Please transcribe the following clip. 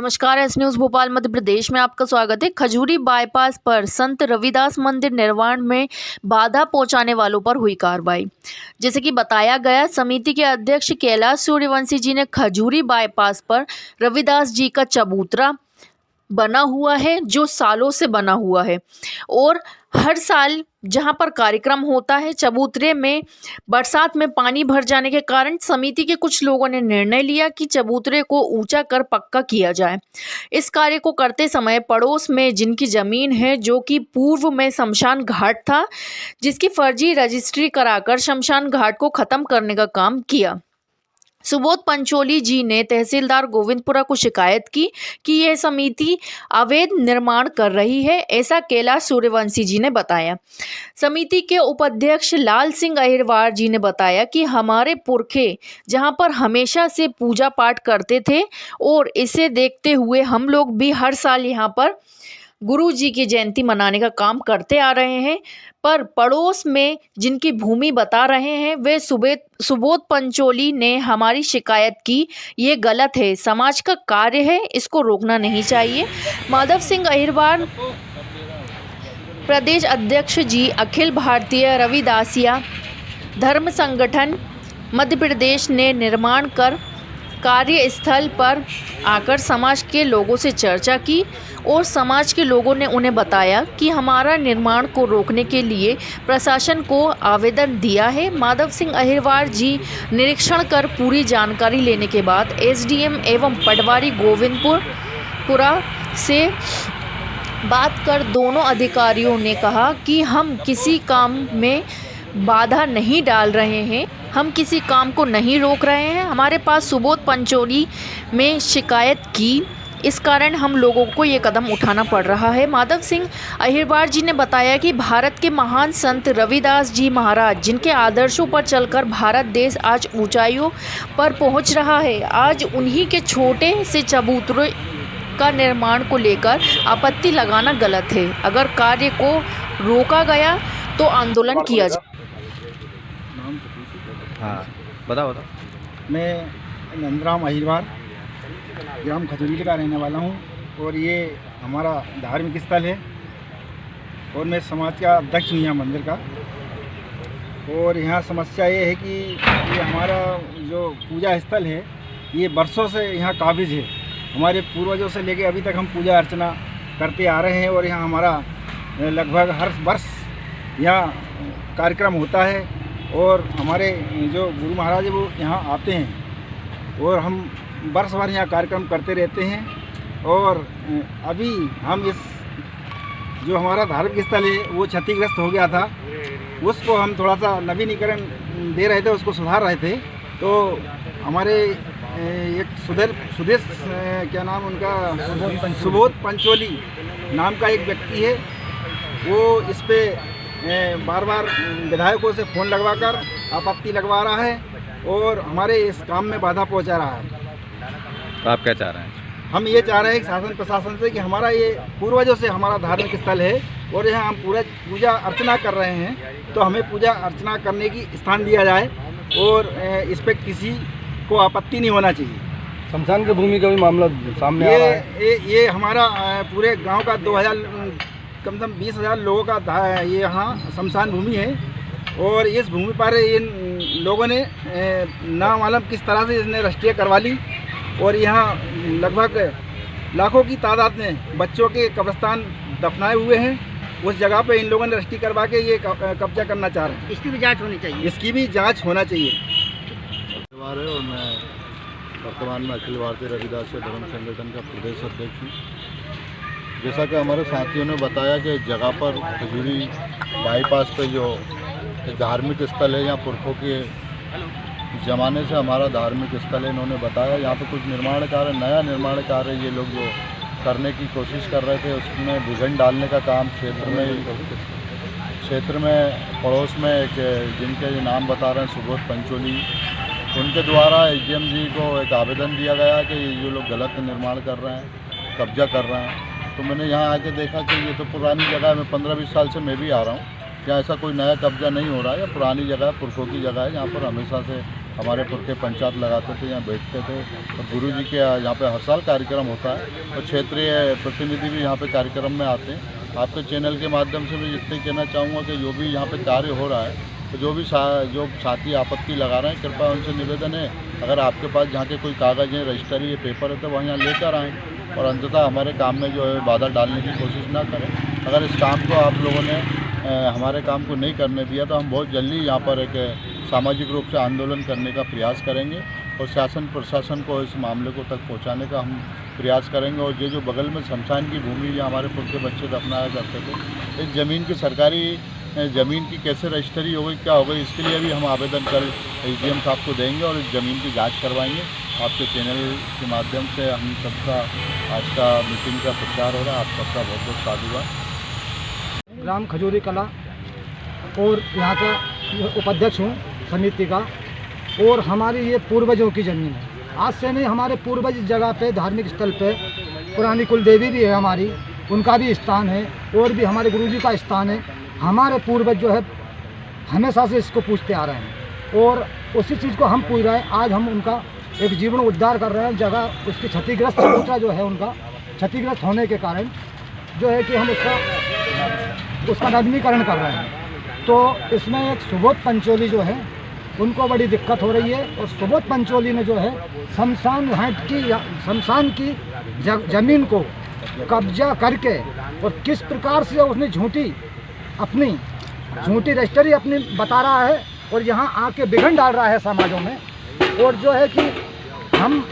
नमस्कार, S news Bhopal Madhya Pradesh में आपका स्वागत है। खजूरी बाईपास पर संत रविदास मंदिर निर्माण में बाधा पहुंचाने वालों पर हुई कार्रवाई। जैसे कि बताया गया, समिति के अध्यक्ष कैलाश सूर्यवंशी जी ने खजूरी बाईपास पर रविदास जी का चबूतरा बना हुआ है, जो सालों से बना हुआ है, और हर साल जहां पर कार्यक्रम होता है, चबूतरे में बरसात में पानी भर जाने के कारण समिति के कुछ लोगों ने निर्णय लिया कि चबूतरे को ऊंचा कर पक्का किया जाए। इस कार्य को करते समय पड़ोस में जिनकी जमीन है, जो कि पूर्व में शमशान घाट था, जिसकी फर्जी रजिस्ट्री कराकर शमशान घाट को खत्म करने का काम किया। सुबोध पंचोली जी ने तहसीलदार गोविंदपुरा को शिकायत की कि यह समिति अवैध निर्माण कर रही है, ऐसा कैलाश सूर्यवंशी जी ने बताया। समिति के उपाध्यक्ष लाल सिंह अहिरवार जी ने बताया कि हमारे पुरखे जहां पर हमेशा से पूजा पाठ करते थे, और इसे देखते हुए हम लोग भी हर साल यहां पर गुरु जी की जयंती मनाने का काम करते आ रहे हैं, पर पड़ोस में जिनकी भूमि बता रहे हैं वे सुबोध पंचोली ने हमारी शिकायत की। ये गलत है, समाज का कार्य है, इसको रोकना नहीं चाहिए। माधव सिंह अहिरवार प्रदेश अध्यक्ष जी, अखिल भारतीय रविदासिया धर्म संगठन मध्य प्रदेश ने निर्माण कर कार्यस्थल पर आकर समाज के लोगों से चर्चा की, और समाज के लोगों ने उन्हें बताया कि हमारा निर्माण को रोकने के लिए प्रशासन को आवेदन दिया है। माधव सिंह अहिरवार जी निरीक्षण कर पूरी जानकारी लेने के बाद एसडीएम एवं पटवारी गोविंदपुरा से बात कर दोनों अधिकारियों ने कहा कि हम किसी काम में बाधा नहीं डाल रहे हैं, हम किसी काम को नहीं रोक रहे हैं। हमारे पास सुबोध पंचोली में शिकायत की, इस कारण हम लोगों को ये कदम उठाना पड़ रहा है। माधव सिंह अहिरवार जी ने बताया कि भारत के महान संत रविदास जी महाराज, जिनके आदर्शों पर चलकर भारत देश आज ऊंचाइयों पर पहुंच रहा है, आज उन्हीं के छोटे से चबूतरे का निर्माण को लेकर आपत्ति लगाना गलत है। अगर कार्य को रोका गया तो आंदोलन किया जाए। हाँ, बताओ। मैं नंदराम अहिरवार ग्राम खजूरी का रहने वाला हूँ, और ये हमारा धार्मिक स्थल है, और मैं समाज का अध्यक्ष हूँ यहाँ मंदिर का। और यहाँ समस्या ये है कि ये हमारा जो पूजा स्थल है, ये बरसों से यहाँ काबिज है। हमारे पूर्वजों से लेके अभी तक हम पूजा अर्चना करते आ रहे हैं, और यहाँ हमारा लगभग हर वर्ष यहाँ कार्यक्रम होता है, और हमारे जो गुरु महाराज है वो यहाँ आते हैं, और हम वर्ष भर यहाँ कार्यक्रम करते रहते हैं। और अभी हम इस जो हमारा धार्मिक स्थल है वो क्षतिग्रस्त हो गया था, उसको हम थोड़ा सा नवीनीकरण दे रहे थे, उसको सुधार रहे थे। तो हमारे एक सुदेश क्या नाम उनका, सुबोध पंचोली नाम का एक व्यक्ति है, वो इस पे बार बार विधायकों से फ़ोन लगवाकर आपत्ति लगवा रहा है, और हमारे इस काम में बाधा पहुंचा रहा है। तो आप क्या चाह रहे हैं? हम ये चाह रहे हैं कि शासन प्रशासन से कि हमारा ये पूर्वजों से हमारा धार्मिक स्थल है, और यहाँ हम पूरा पूजा अर्चना कर रहे हैं, तो हमें पूजा अर्चना करने की स्थान दिया जाए, और इस पर किसी को आपत्ति नहीं होना चाहिए। शमशान की भूमि का भी मामला सामने आ रहा है। ये हमारा पूरे गांव का 2000 कम से कम 20,000 लोगों का ये यहाँ शमशान भूमि है, और इस भूमि पर इन लोगों ने ना मालूम किस तरह से इसने रजिस्ट्री करवा ली, और यहाँ लगभग लाखों की तादाद में बच्चों के कब्रिस्तान दफनाए हुए हैं। उस जगह पे इन लोगों ने रजिस्ट्री करवा के ये कब्जा करना चाह रहे हैं। इसकी भी जांच होनी चाहिए। इसकी भी जांच होना चाहिए। और मैं वर्तमान में अखिल भारतीय रविदासिया धर्म संगठन का प्रदेश अध्यक्ष हूँ। जैसा कि हमारे साथियों ने बताया कि इस जगह पर खजूरी बाईपास पे जो धार्मिक स्थल है, यहाँ पुरखों के ज़माने से हमारा धार्मिक स्थल है, इन्होंने बताया यहाँ पे कुछ निर्माण कार्य, नया निर्माण कार्य ये लोग जो करने की कोशिश कर रहे थे, उसमें विघन डालने का काम क्षेत्र में पड़ोस में एक जिनके नाम बता रहे हैं सुबोध पंचोली, उनके द्वारा एसडीएम जी को एक आवेदन दिया गया कि ये लोग गलत निर्माण कर रहे हैं, कब्जा कर रहे हैं। तो मैंने यहाँ आके देखा कि ये तो पुरानी जगह है, मैं 15-20 साल से मैं भी आ रहा हूँ, यहाँ ऐसा कोई नया कब्जा नहीं हो रहा है, या पुरानी जगह पुरखों की जगह है, जहाँ पर हमेशा से हमारे पुरखे पंचायत लगाते थे, यहाँ बैठते थे। और गुरु जी के यहाँ पे हर साल कार्यक्रम होता है और क्षेत्रीय प्रतिनिधि भी यहाँ पे कार्यक्रम में आते हैं। आपके चैनल के माध्यम से मैं इतने कहना चाहूँगा कि जो भी यहाँ पे कार्य हो रहा है, तो जो साथी आपत्ति लगा रहे हैं, कृपया उनसे निवेदन है, अगर आपके पास जहाँ के कोई कागज़ हैं, रजिस्ट्री, पेपर है, तो वह यहाँ लेकर आएँ और अंततः हमारे काम में जो है बाधा डालने की कोशिश ना करें। अगर इस काम को आप लोगों ने हमारे काम को नहीं करने दिया तो हम बहुत जल्दी यहाँ पर एक सामाजिक रूप से आंदोलन करने का प्रयास करेंगे और शासन प्रशासन को इस मामले को तक पहुँचाने का हम प्रयास करेंगे। और ये जो बगल में शमशान की भूमि जो हमारे पुरखे बच्चे दफनाया करते थे, इस ज़मीन की सरकारी ज़मीन की कैसे रजिस्ट्री हो गई, क्या हो गई, इसके लिए भी हम आवेदन कल एसडीएम साहब को देंगे और इस ज़मीन की जांच करवाएंगे। आपके चैनल के माध्यम से हम सबका आज का मीटिंग का प्रचार हो रहा है। आप सबका बहुत बहुत साधुवाद। ग्राम खजूरी कला और यहाँ का उपाध्यक्ष हूँ समिति का। और हमारी ये पूर्वजों की ज़मीन है, आज से नहीं, हमारे पूर्वज इस जगह पे धार्मिक स्थल पे पुरानी कुल देवी भी है हमारी, उनका भी स्थान है और भी हमारे गुरुजी का स्थान है। हमारे पूर्वज जो है हमेशा से इसको पूछते आ रहे हैं और उसी चीज़ को हम पूछ रहे हैं। आज हम उनका एक जीवन उद्धार कर रहे हैं। जगह उसकी क्षतिग्रस्त चबूतरा जो है उनका क्षतिग्रस्त होने के कारण जो है कि हम उसका नवीनीकरण कर रहे हैं। तो इसमें एक सुबोध पंचोली जो है उनको बड़ी दिक्कत हो रही है और सुबोध पंचोली ने जो है शमशान की ज़मीन को कब्जा करके और किस प्रकार से उसने झूठी रजिस्ट्री अपनी बता रहा है और यहाँ आके विघन डाल रहा है समाजों में। और जो है कि हम